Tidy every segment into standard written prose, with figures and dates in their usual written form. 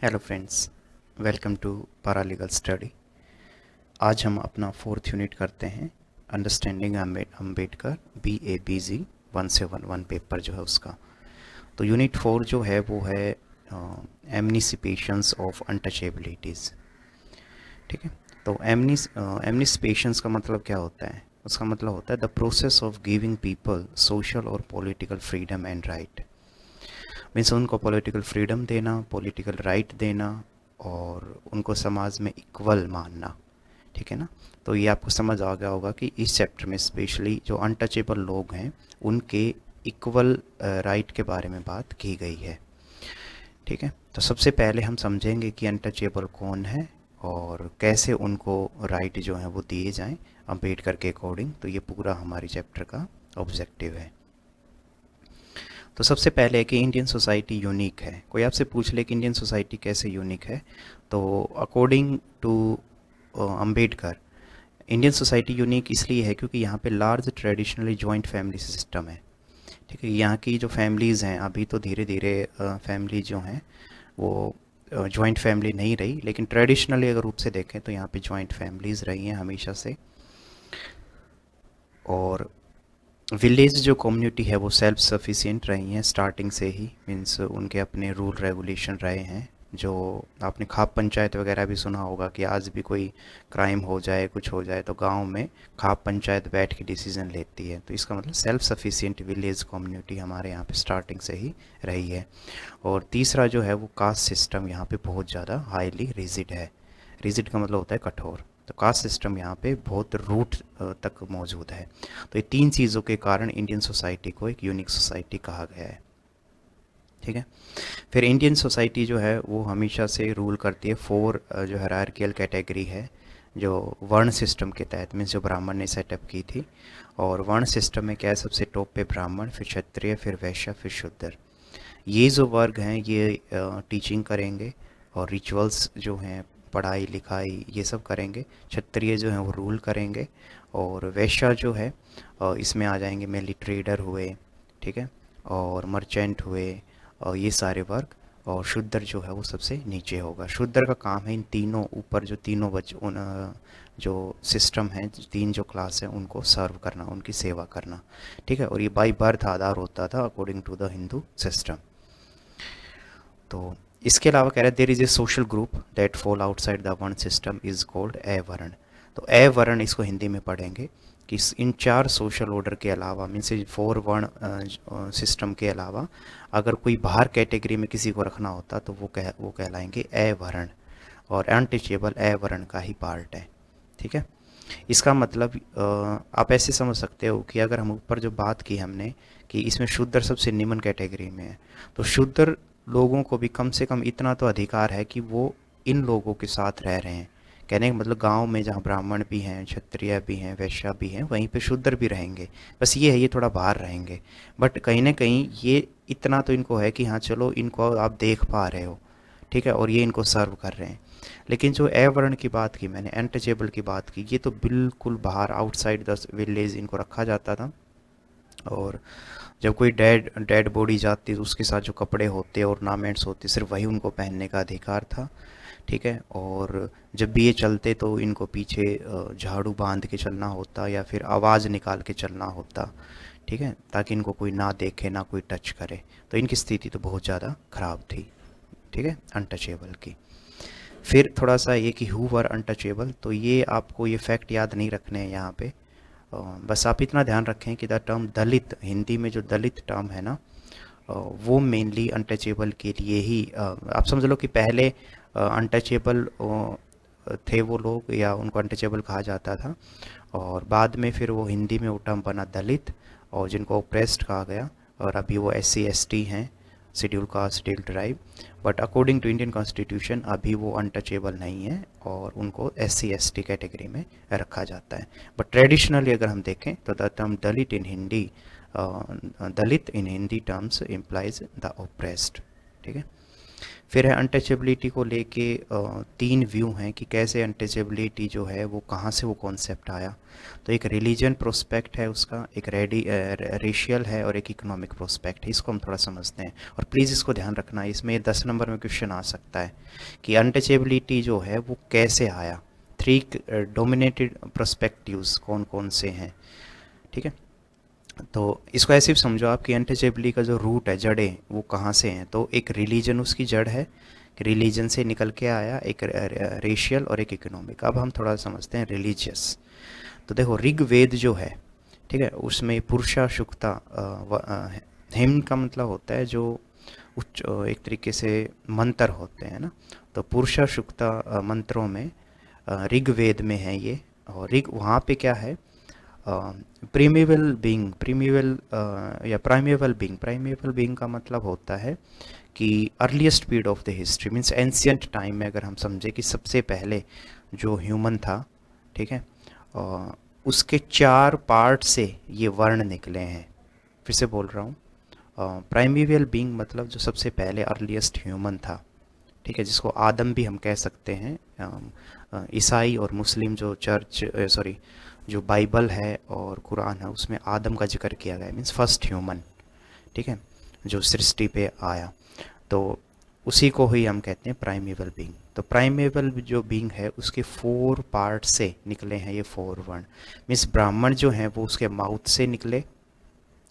Hello friends, welcome to paralegal study. आज हम अपना फोर्थ यूनिट करते हैं, अंडरस्टैंडिंग अम्बेडकर BABG 171 पेपर जो है उसका। तो यूनिट 4 जो है वो है एमनिसिपेशंस ऑफ अनटचेबिलिटीज़। ठीक है। तो एमनिसिपेशंस का मतलब क्या होता है? उसका मतलब होता है the process of giving people social और political freedom and right. Means उनको पॉलिटिकल फ्रीडम देना, पॉलिटिकल राइट देना और उनको समाज में इक्वल मानना। ठीक है ना। तो ये आपको समझ आ गया होगा कि इस चैप्टर में स्पेशली जो अनटचेबल लोग हैं उनके इक्वल राइट के बारे में बात की गई है। ठीक है। तो सबसे पहले हम समझेंगे कि अनटचेबल कौन है और कैसे उनको राइट जो है वो दिए जाएं अम्बेडकर के अकॉर्डिंग। तो ये पूरा हमारी चैप्टर का ऑब्जेक्टिव है। तो सबसे पहले है कि इंडियन सोसाइटी यूनिक है। कोई आपसे पूछ ले कि इंडियन सोसाइटी कैसे यूनिक है, तो according to Ambedkar Indian society unique इसलिए है क्योंकि यहाँ पे large traditionally joint family system है। ठीक है। यहाँ की जो फैमिलीज़ हैं अभी तो धीरे धीरे फैमिली जो हैं वो जॉइंट फैमिली नहीं रही, लेकिन ट्रेडिशनली अगर रूप से देखें तो यहाँ पे जॉइंट फैमिलीज़ रही हैं हमेशा से। और विलेज जो कम्युनिटी है वो सेल्फ सफिशिएंट रही हैं स्टार्टिंग से ही। मीन्स उनके अपने रूल रेगुलेशन रहे हैं। जो आपने खाप पंचायत वगैरह भी सुना होगा कि आज भी कोई क्राइम हो जाए, कुछ हो जाए, तो गांव में खाप पंचायत बैठ के डिसीजन लेती है। तो इसका मतलब सेल्फ सफिशिएंट विलेज कम्युनिटी हमारे यहाँ पे स्टार्टिंग से ही रही है। और तीसरा जो है वो कास्ट सिस्टम यहाँ पे बहुत ज़्यादा हाईली रिजिड है। रिजिड का मतलब होता है कठोर। तो कास्ट सिस्टम यहाँ पे बहुत रूट तक मौजूद है। तो ये तीन चीज़ों के कारण इंडियन सोसाइटी को एक यूनिक सोसाइटी कहा गया है। ठीक है। फिर इंडियन सोसाइटी जो है वो हमेशा से रूल करती है फोर जो हायरार्कियल कैटेगरी है, जो वर्ण सिस्टम के तहत, मीन्स जो ब्राह्मण ने सेटअप की थी। और वर्ण सिस्टम में क्या है, सबसे टॉप पे ब्राह्मण, फिर क्षत्रिय, फिर वैश्य, फिर शूद्र। ये जो वर्ग हैं ये टीचिंग करेंगे और रिचुअल्स जो हैं, पढ़ाई लिखाई ये सब करेंगे। क्षत्रिय जो हैं वो रूल करेंगे। और वैश्य जो है इसमें आ जाएंगे मेनली ट्रेडर हुए। ठीक है। और मर्चेंट हुए और ये सारे वर्ग। और शूद्र जो है वो सबसे नीचे होगा। शूद्र का काम है इन तीनों ऊपर जो तीनों जो सिस्टम है, तीन जो क्लास हैं उनको सर्व करना, उनकी सेवा करना। ठीक है। और ये बाई बर्थ आधार होता था according to the Hindu system. तो इसके अलावा कह रहे हैं there is a social group that fall outside the one system is called avarna. तो अवर्ण इसको हिंदी में पढ़ेंगे कि इन चार सोशल ऑर्डर के अलावा, मीन्स फोर वर्ण सिस्टम के अलावा अगर कोई बाहर कैटेगरी में किसी को रखना होता तो वो कहलाएंगे अवर्ण। और अनटचेबल अवर्ण का ही पार्ट है। ठीक है। इसका मतलब आप ऐसे समझ सकते हो कि अगर हम ऊपर जो बात की हमने कि इसमें शूद्र सबसे निम्न कैटेगरी में है, तो शूद्र लोगों को भी कम से कम इतना तो अधिकार है कि वो इन लोगों के साथ रह रहे हैं। कहने का मतलब गांव में जहाँ ब्राह्मण भी हैं, क्षत्रिय भी हैं, वैश्य भी हैं, वहीं पे शूद्र भी रहेंगे। बस ये है, ये थोड़ा बाहर रहेंगे। बट कहीं ना कहीं ये इतना तो इनको है कि हाँ चलो इनको आप देख पा रहे हो। ठीक है। और ये इनको सर्व कर रहे हैं। लेकिन जो अवर्ण की बात की मैंने, अनटचेबल की बात की, ये तो बिल्कुल बाहर आउटसाइड द विलेज इनको रखा जाता था। और जब कोई डेड डेड बॉडी जाती तो उसके साथ जो कपड़े होते और ऑर्नामेंट्स होते सिर्फ वही उनको पहनने का अधिकार था। ठीक है। और जब भी ये चलते तो इनको पीछे झाड़ू बांध के चलना होता या फिर आवाज़ निकाल के चलना होता। ठीक है। ताकि इनको कोई ना देखे, ना कोई टच करे। तो इनकी स्थिति तो बहुत ज़्यादा ख़राब थी। ठीक है, अनटचेबल की। फिर थोड़ा सा ये कि हु वर अनटचेबल, तो ये आपको ये फैक्ट याद नहीं रखने हैं यहाँ पे। बस आप इतना ध्यान रखें कि द टर्म दलित, हिंदी में जो दलित टर्म है ना, वो मेनली अनटचेबल के लिए ही आप समझ लो कि पहले अनटचेबल थे वो लोग, या उनको अनटचेबल कहा जाता था। और बाद में फिर वो हिंदी में वो टर्म बना दलित, और जिनको ओप्रेस्ड कहा गया। और अभी वो SC ST हैं, schedule caste, schedule tribe. But according to Indian constitution अभी वो अनटचेबल नहीं है और उनको SC ST कैटेगरी में रखा जाता है। बट ट्रेडिशनली अगर हम देखें तो the term Dalit in Hindi, Dalit in Hindi terms implies the oppressed. ठीक है। फिर है अनटचेबिलिटी को लेके तीन व्यू हैं कि कैसे अनटचेबिलिटी जो है वो कहाँ से वो कॉन्सेप्ट आया। तो एक रिलीजन प्रोस्पेक्ट है उसका, एक रेशियल है और एक इकोनॉमिक प्रोस्पेक्ट है। इसको हम थोड़ा समझते हैं और प्लीज़ इसको ध्यान रखना, इसमें 10 नंबर में क्वेश्चन आ सकता है कि अनटचेबिलिटी जो है वो कैसे आया। थ्री डोमिनेटेड प्रोस्पेक्टिव्स कौन कौन से हैं, ठीक है। तो इसको ऐसे भी समझो आप कि अनटचेबिलिटी का जो रूट है, जड़ें, वो कहाँ से हैं। तो एक रिलीजन उसकी जड़ है, रिलीजन से निकल के आया, एक रेशियल और एक इकोनॉमिक। अब हम थोड़ा समझते हैं रिलीजियस। तो देखो ऋग्वेद जो है, ठीक है, उसमें पुरुषा शुक्ता हिम्न का मतलब होता है जो उच्च एक तरीके से मंत्र होते हैं ना। तो पुरुषा शुक्ता मंत्रों में ऋग्वेद में है ये। और ऋग वहाँ पे क्या है, प्रीमेवल या प्राइमेवल बीइंग का मतलब होता है कि earliest period of the history, means ancient time में अगर हम समझे कि सबसे पहले जो ह्यूमन था, ठीक है, उसके 4 पार्ट से ये वर्ण निकले हैं। फिर से बोल रहा हूँ, प्राइमेवल बीइंग मतलब जो सबसे पहले अर्लीस्ट ह्यूमन था, ठीक है, जिसको आदम भी हम कह सकते हैं। ईसाई और मुस्लिम जो चर्च सॉरी जो बाइबल है और कुरान है उसमें आदम का जिक्र किया गया है, मीन्स फर्स्ट ह्यूमन, ठीक है, जो सृष्टि पे आया। तो उसी को ही हम कहते हैं प्राइमेवल बीइंग। तो प्राइमेवल जो बीइंग है उसके 4 पार्ट से निकले हैं ये 4 वर्ण। मीन्स ब्राह्मण जो हैं वो उसके माउथ से निकले,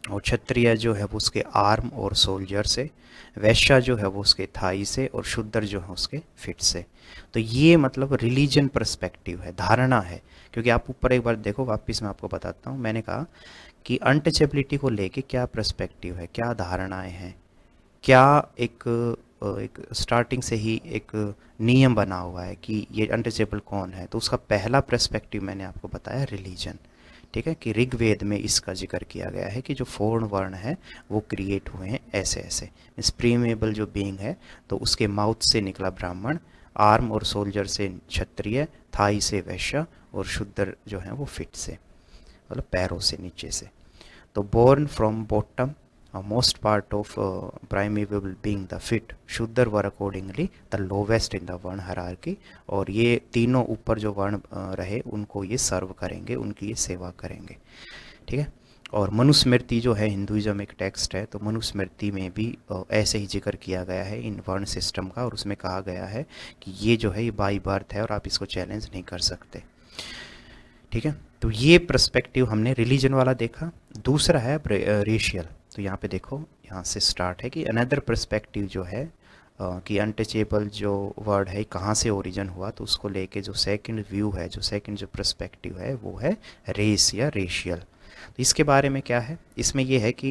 और क्षत्रिय जो है वो उसके आर्म और सोल्जर से, वैश्य जो है वो उसके थाई से, और शूद्र जो है उसके फिट से। तो ये मतलब रिलीजन पर्सपेक्टिव है, धारणा है। क्योंकि आप ऊपर एक बार देखो, वापस मैं आपको बताता हूँ, मैंने कहा कि अनटचेबिलिटी को लेके क्या पर्सपेक्टिव है, क्या धारणाएं हैं, क्या एक स्टार्टिंग से ही एक नियम बना हुआ है कि ये अनटचेबल कौन है। तो उसका पहला पर्सपेक्टिव मैंने आपको बताया रिलीजन, ठीक है, कि ऋग्वेद में इसका जिक्र किया गया है कि जो 4 वर्ण है वो क्रिएट हुए हैं ऐसे ऐसे। मीन्स प्रीमेबल जो बीइंग है तो उसके माउथ से निकला ब्राह्मण, आर्म और सोल्जर से क्षत्रिय, थाई से वैश्य, और शूद्र जो है वो फिट से, मतलब पैरों से, नीचे से। तो born from bottom, most part of primeval being the fit, शूद्र were accordingly the lowest in the वर्ण hierarchy। और ये तीनों ऊपर जो वर्ण रहे उनको ये सर्व करेंगे, उनकी ये सेवा करेंगे, ठीक है। और मनुस्मृति जो है, हिंदुइज्म एक टेक्स्ट है, तो मनुस्मृति में भी ऐसे ही जिक्र किया गया है इन वर्ण सिस्टम का, और उसमें कहा गया है कि ये जो है ये बाई बर्थ है और आप इसको चैलेंज नहीं कर सकते, ठीक है। तो ये पर्सपेक्टिव हमने रिलीजन वाला देखा। दूसरा है रेशियल। तो यहाँ पे देखो, यहाँ से स्टार्ट है कि अनदर पर्सपेक्टिव जो है कि अनटचेबल जो वर्ड है कहाँ से ओरिजिन हुआ, तो उसको लेके जो सेकंड व्यू है, जो सेकंड जो पर्सपेक्टिव है वो है रेस या रेशियल। तो इसके बारे में क्या है, इसमें ये है कि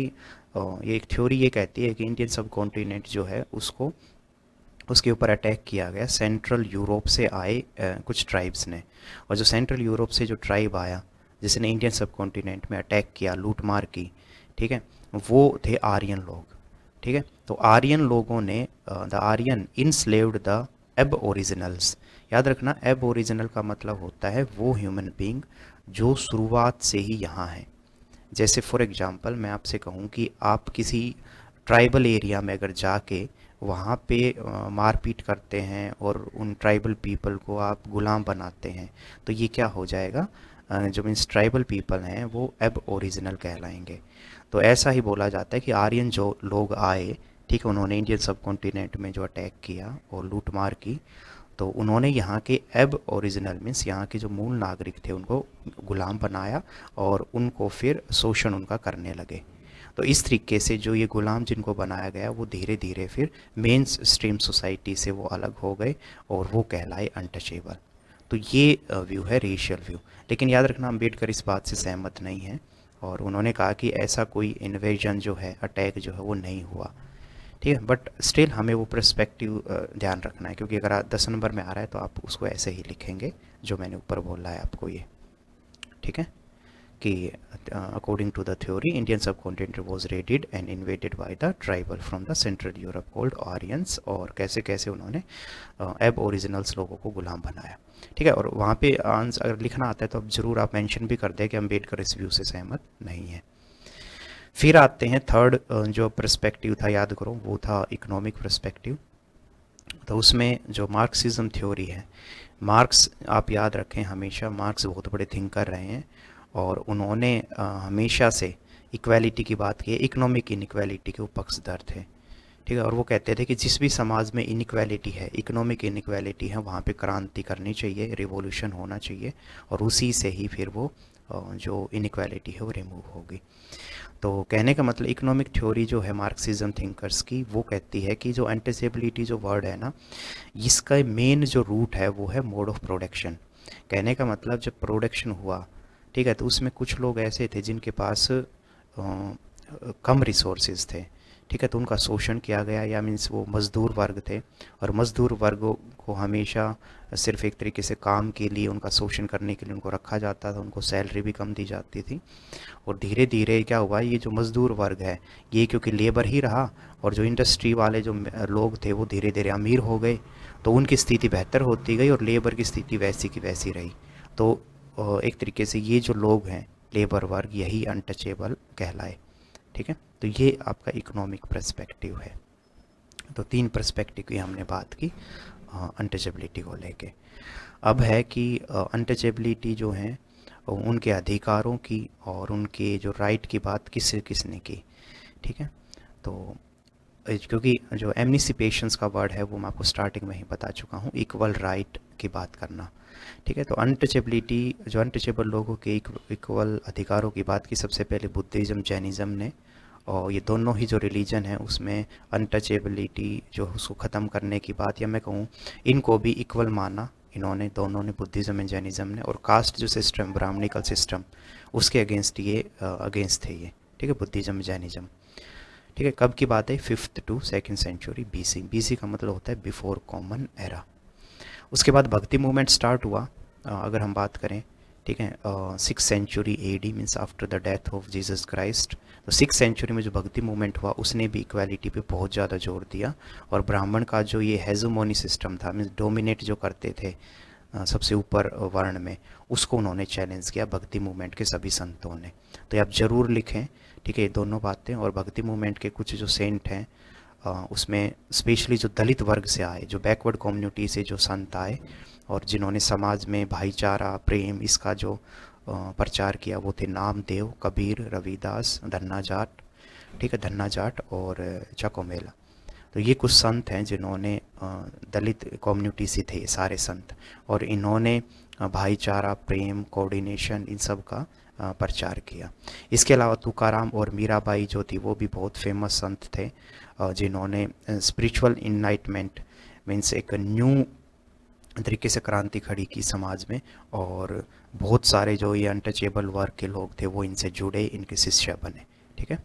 ये एक थ्योरी ये कहती है कि इंडियन सब कॉन्टिनेंट जो है उसको, उसके ऊपर अटैक किया गया सेंट्रल यूरोप से आए कुछ ट्राइब्स ने। और जो सेंट्रल यूरोप से जो ट्राइब आया जिसने इंडियन सब कॉन्टिनेंट में अटैक किया, लूट मार की, ठीक है, वो थे आर्यन लोग, ठीक है। तो आर्यन लोगों ने the Aryan enslaved the aboriginals. याद रखना, एब ओरिजिनल का मतलब होता है वो ह्यूमन बीइंग जो शुरुआत से ही यहाँ है। जैसे फॉर एग्जांपल मैं आपसे कहूँ कि आप किसी ट्राइबल एरिया में अगर जाके वहाँ पे मारपीट करते हैं और उन ट्राइबल पीपल को आप गुलाम बनाते हैं, तो ये क्या हो जाएगा, जो मीन्स ट्राइबल पीपल हैं वो एब ओरिजिनल कहलाएंगे। तो ऐसा ही बोला जाता है कि आर्यन जो लोग आए, ठीक है, उन्होंने इंडियन सब कॉन्टिनेंट में जो अटैक किया और लूट मार की, तो उन्होंने यहाँ के एब ओरिजिनल मीन्स यहाँ के जो मूल नागरिक थे उनको गुलाम बनाया और उनको फिर शोषण उनका करने लगे। तो इस तरीके से जो ये गुलाम जिनको बनाया गया वो धीरे धीरे फिर मेन स्ट्रीम सोसाइटी से वो अलग हो गए और वो कहलाए अनटचेबल। तो ये व्यू है रेशियल व्यू। लेकिन याद रखना, अम्बेडकर इस बात से सहमत नहीं है और उन्होंने कहा कि ऐसा कोई इन्वेजन जो है, अटैक जो है वो नहीं हुआ, ठीक है। बट स्टिल हमें वो पर्सपेक्टिव ध्यान रखना है, क्योंकि अगर 10 नंबर में आ रहा है तो आप उसको ऐसे ही लिखेंगे जो मैंने ऊपर बोला है आपको ये, ठीक है, कि according to the theory Indian subcontinent was raided and invaded by the tribal from the central Europe called Aryans. और कैसे कैसे उन्होंने एब ओरिजिनल्स लोगों को गुलाम बनाया, ठीक है। और वहाँ पे आंसर अगर लिखना आता है तो अब ज़रूर आप मेंशन भी कर दें कि अम्बेडकर इस व्यू से सहमत नहीं है। फिर आते हैं थर्ड जो पर्सपेक्टिव था, याद करो, वो था इकोनॉमिक पर्सपेक्टिव। तो उसमें जो मार्क्सिज्म थ्योरी है, मार्क्स आप याद रखें, हमेशा मार्क्स बहुत बड़े थिंकर रहे हैं और उन्होंने हमेशा से इक्वालिटी की बात की है, इकोनॉमिक इनइक्वालिटी के वो पक्षधर थे। ठीक है, और वो कहते थे कि जिस भी समाज में इनइक्वालिटी है, इकोनॉमिक इनइक्वालिटी है, वहाँ पे क्रांति करनी चाहिए, रिवॉल्यूशन होना चाहिए, और उसी से ही फिर वो जो इनइक्वालिटी है वो रिमूव होगी। तो कहने का मतलब इकोनॉमिक थ्योरी जो है मार्क्सिज्म थिंकर्स की, वो कहती है कि जो अनटचेबिलिटी जो वर्ड है ना, इसका मेन जो रूट है वो है मोड ऑफ प्रोडक्शन। कहने का मतलब जब प्रोडक्शन हुआ, ठीक है, तो उसमें कुछ लोग ऐसे थे जिनके पास कम रिसोर्सेज थे, ठीक है, तो उनका शोषण किया गया, या मीन्स वो मज़दूर वर्ग थे, और मज़दूर वर्गों को हमेशा सिर्फ एक तरीके से काम के लिए, उनका शोषण करने के लिए उनको रखा जाता था, उनको सैलरी भी कम दी जाती थी। और धीरे धीरे क्या हुआ, ये जो मज़दूर वर्ग है ये क्योंकि लेबर ही रहा, और जो इंडस्ट्री वाले जो लोग थे वो धीरे धीरे अमीर हो गए, तो उनकी स्थिति बेहतर होती गई और लेबर की स्थिति वैसी की वैसी रही। तो एक तरीके से ये जो लोग हैं लेबर वर्ग, यही अनटचेबल कहलाए। ठीक है, तो ये आपका इकोनॉमिक पर्सपेक्टिव है। तो 3 पर्सपेक्टिव की हमने बात की अनटचेबिलिटी को लेके। अब है कि अनटचेबिलिटी जो है उनके अधिकारों की और उनके जो राइट की बात किसने की। ठीक है, तो क्योंकि जो एमनिसिपेशंस का वर्ड है वो मैं आपको स्टार्टिंग में ही बता चुका हूँ, इक्वल राइट की बात करना। ठीक है, तो अनटचेबिलिटी, जो अनटचेबल लोगों के इक्वल अधिकारों की बात की सबसे पहले बुद्धिज़्म जैनिज़्म ने, और ये दोनों ही जो रिलीजन है उसमें अनटचेबिलिटी जो उसको ख़त्म करने की बात, या मैं कहूँ इनको भी इक्वल माना इन्होंने, दोनों ने, बुद्धिज़्म एंड जैनिज़्म ने। और कास्ट जो सिस्टम, ब्राह्मणिकल सिस्टम, उसके अगेंस्ट ये अगेंस्ट थे ये। ठीक है, बुद्धिज़्म जैनिज़्म। ठीक है, कब की बात है, 5th to 2nd century BC। BC का मतलब होता है बिफोर कॉमन एरा। उसके बाद भक्ति मूवमेंट स्टार्ट हुआ, अगर हम बात करें, ठीक है, 6th century AD, means after the death of Jesus Christ. तो 6th सेंचुरी में जो भक्ति मूवमेंट हुआ उसने भी इक्वालिटी पे बहुत ज़्यादा जोर दिया, और ब्राह्मण का जो ये हेजोमोनी सिस्टम था, मीन्स डोमिनेट जो करते थे सबसे ऊपर वर्ण में, उसको उन्होंने चैलेंज किया भक्ति मूवमेंट के सभी संतों ने। तो ये आप ज़रूर लिखें, ठीक है, ये दोनों बातें। और भक्ति मूवमेंट के कुछ जो सेंट हैं उसमें स्पेशली जो दलित वर्ग से आए, जो बैकवर्ड कम्युनिटी से जो संत आए, और जिन्होंने समाज में भाईचारा, प्रेम, इसका जो प्रचार किया, वो थे नामदेव, कबीर, रविदास, धन्ना जाट। ठीक है, धन्ना जाट और चकोमेला। तो ये कुछ संत हैं जिन्होंने दलित कम्युनिटी से थे सारे संत, और इन्होंने भाईचारा, प्रेम, कोऑर्डिनेशन, इन सब का प्रचार किया। इसके अलावा तुकाराम और मीराबाई जो थी वो भी बहुत फेमस संत थे, जिन्होंने स्पिरिचुअल इनलाइटमेंट, मीन्स एक न्यू तरीके से क्रांति खड़ी की समाज में, और बहुत सारे जो ये अनटचेबल वर्ग के लोग थे वो इनसे जुड़े, इनके शिष्य बने। ठीक है,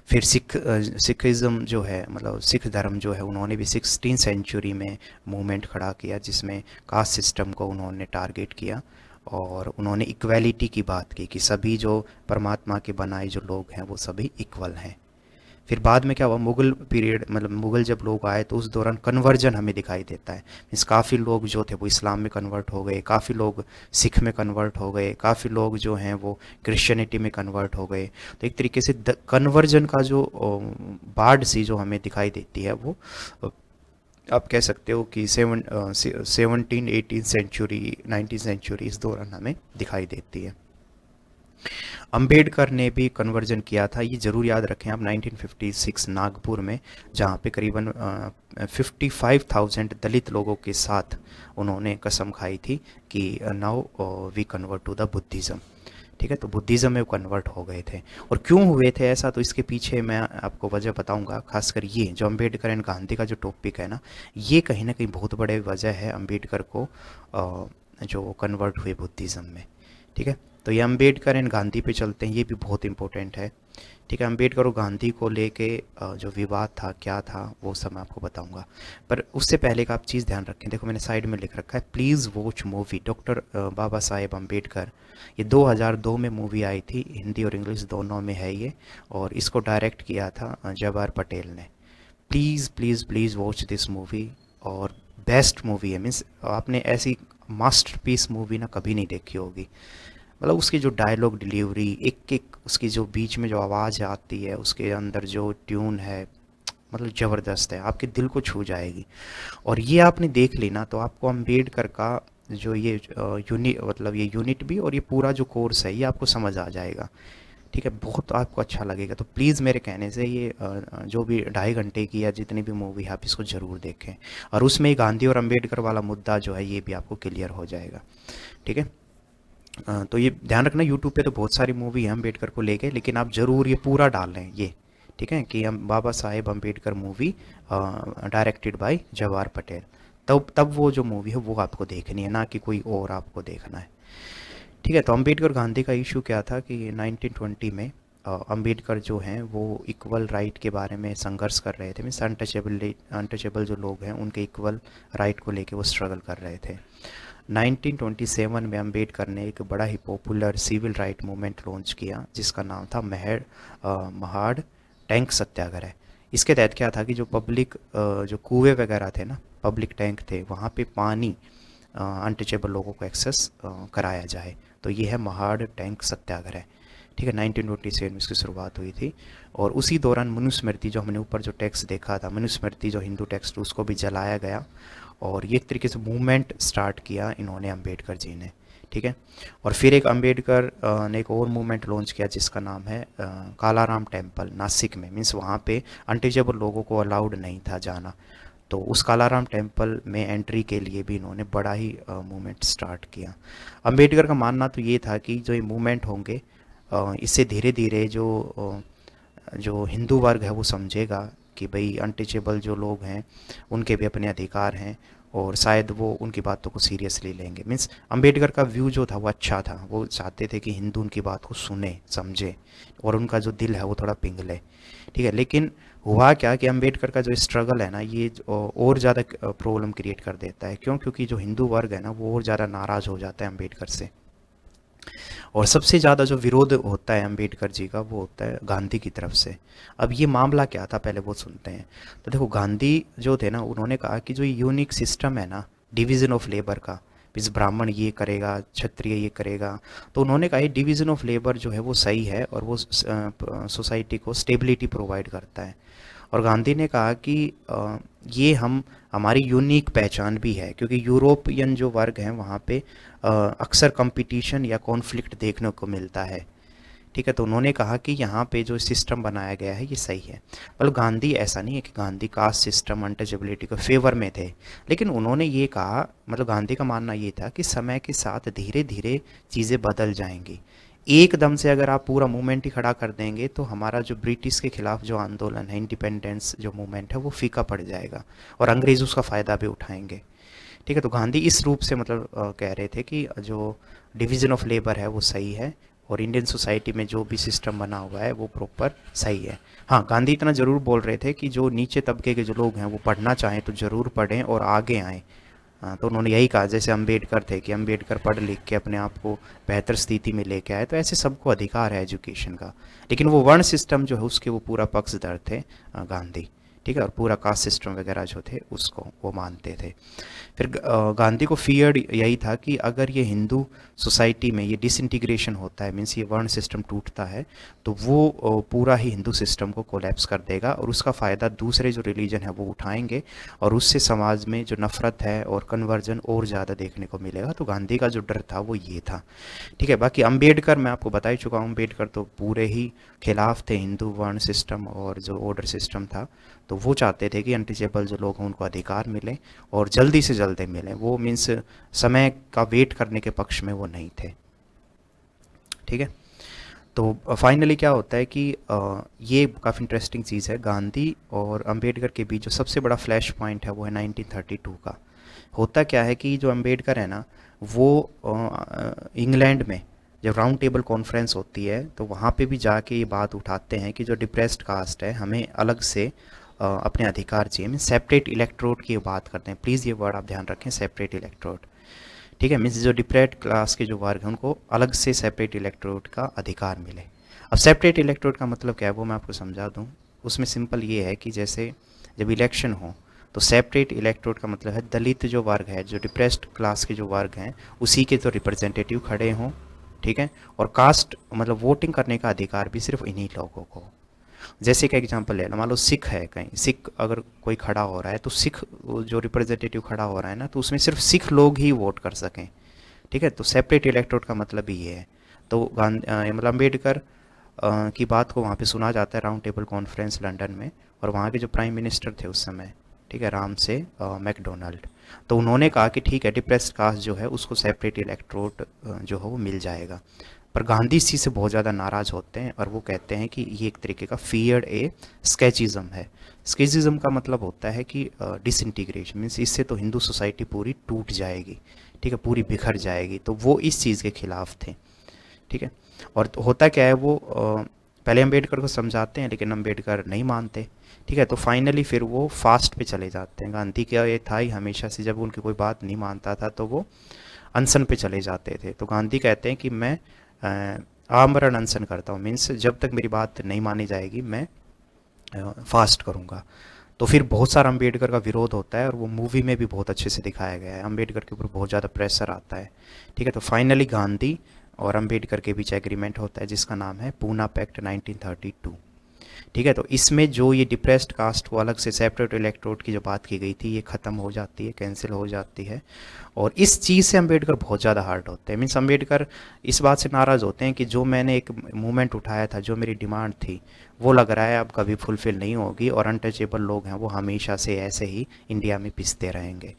फिर सिखिज़्म जो है, मतलब सिख धर्म जो है, उन्होंने भी 16th सेंचुरी में मूवमेंट खड़ा किया, जिसमें कास्ट सिस्टम को उन्होंने टारगेट किया, और उन्होंने इक्वालिटी की बात की कि सभी जो परमात्मा के बनाए जो लोग हैं वो सभी इक्वल हैं। फिर बाद में क्या हुआ, मुग़ल पीरियड, मतलब मुग़ल जब लोग आए तो उस दौरान कन्वर्जन हमें दिखाई देता है। मीन्स काफ़ी लोग जो थे वो इस्लाम में कन्वर्ट हो गए, काफ़ी लोग सिख में कन्वर्ट हो गए, काफ़ी लोग जो हैं वो क्रिश्चियनिटी में कन्वर्ट हो गए। तो एक तरीके से कन्वर्जन का जो बाढ़ सी जो हमें दिखाई देती है, वो आप कह सकते हो कि 17, 18 सेंचुरी, 19 सेंचुरी, इस दौरान हमें दिखाई देती है। अंबेडकर ने भी कन्वर्जन किया था, ये ज़रूर याद रखें आप, 1956 नागपुर में, जहाँ पे करीबन 55,000 दलित लोगों के साथ उन्होंने कसम खाई थी कि now we convert to the Buddhism. ठीक है, तो बुद्धिज़्म में वो कन्वर्ट हो गए थे। और क्यों हुए थे ऐसा, तो इसके पीछे मैं आपको वजह बताऊंगा। खासकर ये जो अंबेडकर एंड गांधी का जो टॉपिक है ना, ये कहीं ना कहीं बहुत बड़े वजह है अंबेडकर को जो कन्वर्ट हुए बुद्धिज़्म में। ठीक है, तो ये अंबेडकर एंड गांधी पे चलते हैं, ये भी बहुत इंपॉर्टेंट है। ठीक है, अंबेडकर और गांधी को लेके जो विवाद था, क्या था, वो सब मैं आपको बताऊंगा। पर उससे पहले का आप चीज़ ध्यान रखें, देखो मैंने साइड में लिख रखा है, please watch movie doctor Baba Saheb Ambedkar. ये 2002 में मूवी आई थी, हिंदी और इंग्लिश दोनों में है ये, और इसको डायरेक्ट किया था जवाहर पटेल ने। Please please please watch this movie, और बेस्ट मूवी है, मीन्स आपने ऐसी मास्टरपीस मूवी ना कभी नहीं देखी होगी। मतलब उसकी जो डायलॉग डिलीवरी, एक एक उसकी जो बीच में जो आवाज़ आती है, उसके अंदर जो ट्यून है, मतलब ज़बरदस्त है, आपके दिल को छू जाएगी। और ये आपने देख ली ना तो आपको अम्बेडकर का जो ये मतलब ये यूनिट भी और ये पूरा जो कोर्स है ये आपको समझ आ जाएगा। ठीक है, बहुत आपको अच्छा लगेगा। तो प्लीज़ मेरे कहने से ये जो भी 2.5 घंटे की या जितनी भी मूवी है आप इसको ज़रूर देखें, और उसमें गांधी और अम्बेडकर वाला मुद्दा जो है ये भी आपको क्लियर हो जाएगा। ठीक है। तो ये ध्यान रखना, यूट्यूब पे तो बहुत सारी मूवी है अम्बेडकर को लेके, लेकिन आप ज़रूर ये पूरा डाल लें ये। ठीक है, कि हम Baba Saheb Ambedkar movie directed by Jawahar Patel, तब वो जो मूवी है वो आपको देखनी है, ना कि कोई और आपको देखना है। ठीक है। तो अम्बेडकर गांधी का इशू क्या था कि 1920 में अम्बेडकर जो हैं वो इक्वल राइट के बारे में संघर्ष कर रहे थे, मीन्स अनटचेबल जो लोग हैं उनके इक्वल राइट को लेके वो स्ट्रगल कर रहे थे। 1927 में अम्बेडकर ने एक बड़ा ही popular civil right movement launch किया जिसका नाम था महाड़ टैंक सत्याग्रह। इसके तहत क्या था कि जो पब्लिक जो कुएं वगैरह थे ना, पब्लिक टैंक थे, वहाँ पे पानी अनटचेबल लोगों को एक्सेस कराया जाए। तो ये है महाड़ टैंक सत्याग्रह। ठीक है, 1927 में इसकी शुरुआत हुई थी। और उसी दौरान मनुस्मृति, जो हमने ऊपर जो टेक्स्ट देखा था मनुस्मृति, जो हिंदू टेक्स्ट, उसको भी जलाया गया। और ये एक तरीके से मूवमेंट स्टार्ट किया इन्होंने, अम्बेडकर जी ने। ठीक है। और फिर एक अम्बेडकर ने एक और मूवमेंट लॉन्च किया जिसका नाम है कालाराम टेम्पल, नासिक में। मीन्स वहाँ पे अनटचेबल लोगों को अलाउड नहीं था जाना। तो उस कालाराम टेम्पल में एंट्री के लिए भी इन्होंने बड़ा ही मूवमेंट स्टार्ट किया। अम्बेडकर का मानना तो ये था कि जो ये मूवमेंट होंगे इससे धीरे धीरे जो हिंदू वर्ग है वो समझेगा कि भाई अनटचेबल जो लोग हैं उनके भी अपने अधिकार हैं, और शायद वो उनकी बातों को सीरियसली लेंगे। मीन्स अम्बेडकर का व्यू जो था वो अच्छा था, वो चाहते थे कि हिंदू उनकी बात को सुने समझे और उनका जो दिल है वो थोड़ा पिघले। ठीक है। लेकिन हुआ क्या कि अम्बेडकर का जो स्ट्रगल है ना ये और ज़्यादा प्रॉब्लम क्रिएट कर देता है। क्यों? क्योंकि जो हिंदू वर्ग है ना वो और ज़्यादा नाराज़ हो जाता है अम्बेडकर से। और सबसे ज़्यादा जो विरोध होता है अम्बेडकर जी का वो होता है गांधी की तरफ से। अब ये मामला क्या था पहले वो सुनते हैं। तो देखो, गांधी जो थे ना उन्होंने कहा कि जो यूनिक सिस्टम है ना डिवीज़न ऑफ लेबर का, इस ब्राह्मण ये करेगा, क्षत्रिय ये करेगा, तो उन्होंने कहा ये डिवीज़न ऑफ लेबर जो है वो सही है और वो सोसाइटी को स्टेबिलिटी प्रोवाइड करता है। और गांधी ने कहा कि ये हमारी यूनिक पहचान भी है, क्योंकि यूरोपियन जो वर्ग हैं वहाँ पे अक्सर कंपटीशन या कॉन्फ्लिक्ट देखने को मिलता है। ठीक है। तो उन्होंने कहा कि यहाँ पे जो सिस्टम बनाया गया है ये सही है। मतलब गांधी ऐसा नहीं है कि गांधी कास्ट सिस्टम अनटचेबिलिटी के फेवर में थे, लेकिन उन्होंने ये कहा, मतलब गांधी का मानना ये था कि समय के साथ धीरे धीरे चीज़ें बदल जाएंगी। एकदम से अगर आप पूरा मूवमेंट ही खड़ा कर देंगे तो हमारा जो ब्रिटिश के खिलाफ जो आंदोलन है, इंडिपेंडेंस जो मूवमेंट है, वो फीका पड़ जाएगा और अंग्रेज उसका फ़ायदा भी उठाएंगे। ठीक है। तो गांधी इस रूप से मतलब कह रहे थे कि जो डिवीज़न ऑफ लेबर है वो सही है और इंडियन सोसाइटी में जो भी सिस्टम बना हुआ है वो प्रॉपर सही है। हाँ, गांधी इतना ज़रूर बोल रहे थे कि जो नीचे तबके के जो लोग हैं वो पढ़ना चाहें तो ज़रूर पढ़ें और आगे आएँ। हाँ, तो उन्होंने यही कहा, जैसे अम्बेडकर थे कि अम्बेडकर पढ़ लिख के अपने आप को बेहतर स्थिति में लेके आए, तो ऐसे सबको अधिकार है एजुकेशन का। लेकिन वो वर्ण सिस्टम जो है उसके वो पूरा पक्षधर थे गांधी। ठीक है। और पूरा कास्ट सिस्टम वगैरह जो थे उसको वो मानते थे। फिर गांधी को फियर यही था कि अगर ये हिंदू सोसाइटी में ये डिसइंटीग्रेशन होता है, मीन्स ये वर्ण सिस्टम टूटता है, तो वो पूरा ही हिंदू सिस्टम को कोलैप्स कर देगा और उसका फ़ायदा दूसरे जो रिलीजन है वो उठाएंगे और उससे समाज में जो नफ़रत है और कन्वर्जन और ज़्यादा देखने को मिलेगा। तो गांधी का जो डर था वो ये था। ठीक है। बाकी अम्बेडकर मैं आपको बता ही चुका हूँ, अम्बेडकर तो पूरे ही खिलाफ थे हिंदू वर्ण सिस्टम और जो ऑर्डर सिस्टम था। तो वो चाहते थे कि अनटचेबल जो लोग हैं उनको अधिकार मिले और जल्दी से जल्दी मिले। वो मीन्स समय का वेट करने के पक्ष में वो नहीं थे। ठीक है। तो फाइनली क्या होता है कि ये काफ़ी इंटरेस्टिंग चीज़ है, गांधी और अंबेडकर के बीच जो सबसे बड़ा फ्लैश पॉइंट है वो है 1932 का। होता क्या है कि जो अंबेडकर है ना वो इंग्लैंड में जब राउंड टेबल कॉन्फ्रेंस होती है तो वहाँ पे भी जाके ये बात उठाते हैं कि जो डिप्रेस्ड कास्ट है हमें अलग से अपने अधिकार चाहिए। मीन सेपरेट इलेक्ट्रोड की बात करते हैं, प्लीज़ ये वर्ड आप ध्यान रखें, सेपरेट इलेक्ट्रोड। ठीक है। मीन्स जो डिप्रेस्ड क्लास के जो वर्ग हैं उनको अलग से सेपरेट इलेक्ट्रोड का अधिकार मिले। अब सेपरेट इलेक्ट्रोड का मतलब क्या है वो मैं आपको समझा दूँ। उसमें सिंपल ये है कि जैसे जब इलेक्शन हो तो सेपरेट इलेक्ट्रोड का मतलब है दलित जो वर्ग है, जो डिप्रेस्ड क्लास के जो वर्ग हैं उसी के तो रिप्रेजेंटेटिव खड़े हों। ठीक है। और कास्ट मतलब वोटिंग करने का अधिकार भी सिर्फ इन्हीं लोगों को। जैसे का एग्जांपल ले लो, मान लो सिख है, कहीं सिख अगर कोई खड़ा हो रहा है तो सिख जो रिप्रेजेंटेटिव खड़ा हो रहा है ना, तो उसमें सिर्फ सिख लोग ही वोट कर सकें। ठीक है, तो सेपरेट इलेक्टोरेट का मतलब ही ये है। तो मतलब अम्बेडकर की बात को वहाँ पे सुना जाता है राउंड टेबल कॉन्फ्रेंस लंदन में, और वहाँ के जो प्राइम मिनिस्टर थे उस समय, ठीक है, राम से मैकडोनल्ड, तो उन्होंने कहा कि ठीक है, डिप्रेस्ड कास्ट जो है उसको सेपरेट इलेक्टोरेट जो है वो मिल जाएगा। पर गांधी इस चीज़ से बहुत ज़्यादा नाराज़ होते हैं और वो कहते हैं कि ये एक तरीके का फियर्ड ए स्केचिज़म है। स्केचिज़म का मतलब होता है कि डिसइंटीग्रेशन, मीन्स इससे तो हिंदू सोसाइटी पूरी टूट जाएगी, ठीक है, पूरी बिखर जाएगी, तो वो इस चीज़ के खिलाफ थे। ठीक है, और तो होता क्या है, वो पहले अम्बेडकर को समझाते हैं लेकिन अम्बेडकर नहीं मानते। ठीक है, तो फाइनली फिर वो फास्ट पे चले जाते हैं। गांधी का ये था ही हमेशा से, जब उनकी कोई बात नहीं मानता था तो वो अनशन पे चले जाते थे। तो गांधी कहते हैं कि मैं आमरण अनशन करता हूँ, मीन्स जब तक मेरी बात नहीं मानी जाएगी मैं फास्ट करूँगा। तो फिर बहुत सारा अम्बेडकर का विरोध होता है और वो मूवी में भी बहुत अच्छे से दिखाया गया है, अम्बेडकर के ऊपर बहुत ज़्यादा प्रेशर आता है। ठीक है, तो फाइनली गांधी और अम्बेडकर के बीच एग्रीमेंट होता है जिसका नाम है पूना पैक्ट 1932। ठीक है, तो इसमें जो ये डिप्रेस्ड कास्ट को अलग से सेपरेट इलेक्टोरेट की जो बात की गई थी, ये ख़त्म हो जाती है, कैंसिल हो जाती है। और इस चीज़ से अम्बेडकर बहुत ज़्यादा हर्ट होते हैं, मीन्स अम्बेडकर इस बात से नाराज़ होते हैं कि जो मैंने एक मूवमेंट उठाया था, जो मेरी डिमांड थी, वो लग रहा है अब कभी फुलफ़िल नहीं होगी, और अनटचेबल लोग हैं वो हमेशा से ऐसे ही इंडिया में पिसते रहेंगे।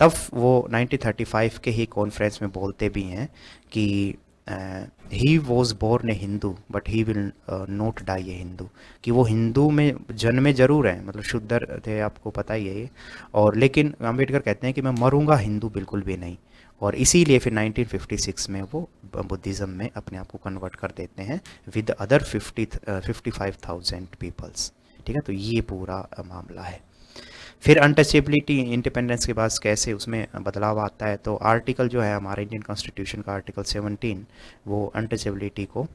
तब वो 1935 के ही कॉन्फ्रेंस में बोलते भी हैं कि he was born a Hindu but he will not die a Hindu, कि वो हिंदू में जन्मे जरूर हैं, मतलब शुद्धर थे, आपको पता ही है ये, और लेकिन अम्बेडकर कहते हैं कि मैं मरूंगा हिंदू बिल्कुल भी नहीं। और इसीलिए फिर 1956 में वो बुद्धिज़्म में अपने आप को कन्वर्ट कर देते हैं विद अदर 55,000 पीपल्स। ठीक है, तो ये पूरा मामला है। फिर अनटचेबिलिटी इंडिपेंडेंस के बाद कैसे उसमें बदलाव आता है, तो आर्टिकल जो है हमारे इंडियन कॉन्स्टिट्यूशन का आर्टिकल 17, वो अनटचेबिलिटी को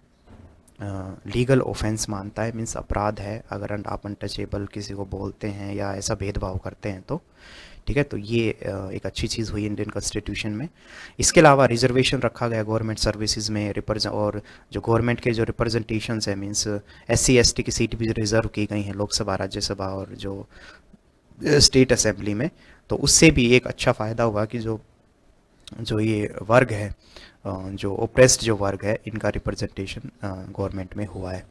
लीगल ऑफेंस मानता है, मीन्स अपराध है अगर आप अनटचेबल किसी को बोलते हैं या ऐसा भेदभाव करते हैं तो। ठीक है, तो ये एक अच्छी चीज़ हुई इंडियन कॉन्स्टिट्यूशन में। इसके अलावा रिजर्वेशन रखा गया गवर्नमेंट सर्विसेज में, रिप्रेजेंट और जो गवर्नमेंट के जो रिप्रेजेंटेशंस है, मीन्स SC ST की सीट भी रिजर्व की गई हैं लोकसभा, राज्यसभा और जो स्टेट असेंबली में। तो उससे भी एक अच्छा फ़ायदा हुआ कि जो जो ये वर्ग है, जो ओप्रेस्ड जो वर्ग है, इनका रिप्रेजेंटेशन गवर्नमेंट में हुआ है।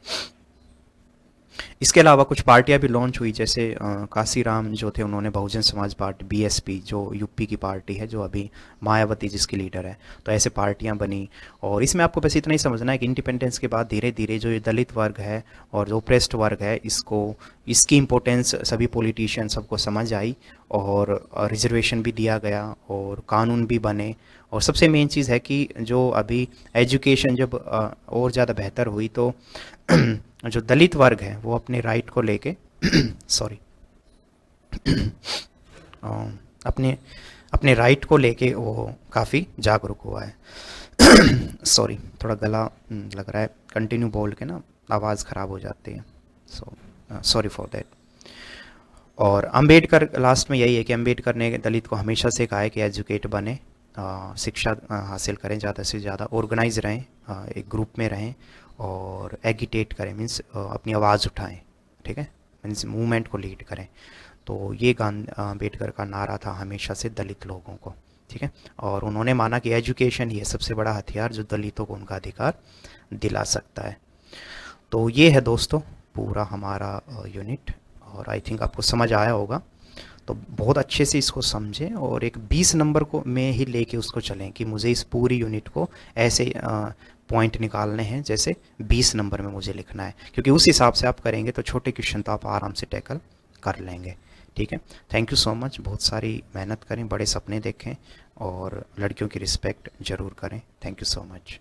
इसके अलावा कुछ पार्टियां भी लॉन्च हुई, जैसे काशीराम जो थे उन्होंने बहुजन समाज पार्टी BSP, जो यूपी की पार्टी है, जो अभी मायावती जिसकी लीडर है, तो ऐसे पार्टियां बनी। और इसमें आपको बस इतना ही समझना है कि इंडिपेंडेंस के बाद धीरे धीरे जो ये दलित वर्ग है और जो ओप्रेस्ड वर्ग है, इसकी इम्पोर्टेंस सभी पॉलिटिशियन सबको समझ आई, और रिजर्वेशन भी दिया गया और कानून भी बने। और सबसे मेन चीज़ है कि जो अभी एजुकेशन जब और ज़्यादा बेहतर हुई, तो जो दलित वर्ग है वो अपने राइट को लेके सॉरी अपने अपने राइट को लेके वो काफ़ी जागरूक हुआ है। सॉरी, थोड़ा गला लग रहा है, कंटिन्यू बोल के ना आवाज़ ख़राब हो जाती है, सो सॉरी फॉर दैट। और अंबेडकर लास्ट में यही है कि अंबेडकर ने दलित को हमेशा से कहा है कि एजुकेट बने, शिक्षा हासिल करें, ज़्यादा से ज़्यादा ऑर्गेनाइज रहें, एक ग्रुप में रहें और एगिटेट करें, मीन्स अपनी आवाज़ उठाएं। ठीक है, मीन्स मूवमेंट को लीड करें। तो ये अंबेडकर का नारा था हमेशा से दलित लोगों को। ठीक है, और उन्होंने माना कि एजुकेशन ही है सबसे बड़ा हथियार जो दलितों को उनका अधिकार दिला सकता है। तो ये है दोस्तों पूरा हमारा यूनिट, और आई थिंक आपको समझ आया होगा। तो बहुत अच्छे से इसको समझें और एक 20 नंबर को में ही लेके उसको चलें कि मुझे इस पूरी यूनिट को ऐसे पॉइंट निकालने हैं जैसे 20 नंबर में मुझे लिखना है, क्योंकि उस हिसाब से आप करेंगे तो छोटे क्वेश्चन तो आप आराम से टैकल कर लेंगे। ठीक है, थैंक यू सो मच। बहुत सारी मेहनत करें, बड़े सपने देखें और लड़कियों की रिस्पेक्ट ज़रूर करें। Thank you so much.